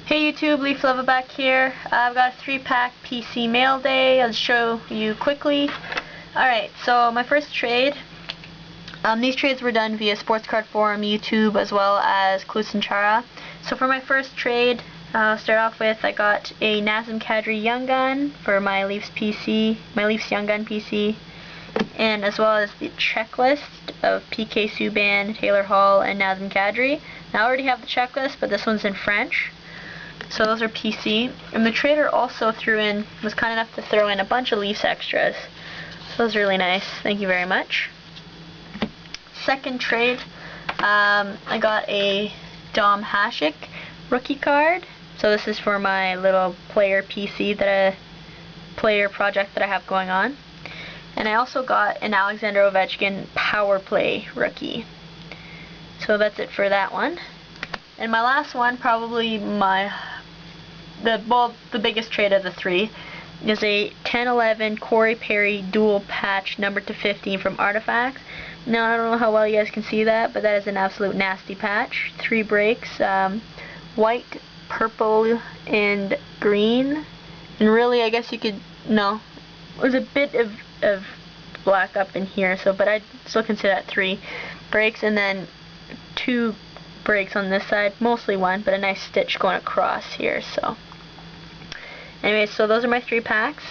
Hey YouTube, Leaf Lova back here. I've got a 3-pack PC mail day. I'll show you quickly. Alright, so my first trade. These trades were done via Sports Card Forum, YouTube, as well as Clusenchara. So for my first trade, I'll start off with, I got a Nazem Kadri Young Gun for my Leafs PC, my Leafs Young Gun PC, and as well as the checklist of PK Subban, Taylor Hall, and Nazem Kadri. Now I already have the checklist, but this one's in French. So those are PC. And the trader also was kind enough to throw in a bunch of Leafs extras. So that was really nice. Thank you very much. Second trade, I got a Dom Hasek rookie card. So this is for my little player PC, player project that I have going on. And I also got an Alexander Ovechkin Power Play rookie. So that's it for that one. And my last one, probably the biggest trade of the three, is a 10-11 Corey Perry dual patch numbered to 15 from Artifacts. Now I don't know how well you guys can see that, but that is an absolute nasty patch. 3 breaks, white, purple, and green. And really, I guess you could, no, there's a bit of black up in here, but I'd still consider that 3 breaks, and then 2 breaks on this side, mostly 1, but a nice stitch going across here. So anyway, so those are my 3 packs.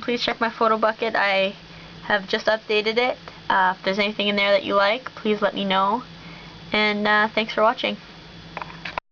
Please check my photo bucket. I have just updated it. If there's anything in there that you like, please let me know. And thanks for watching.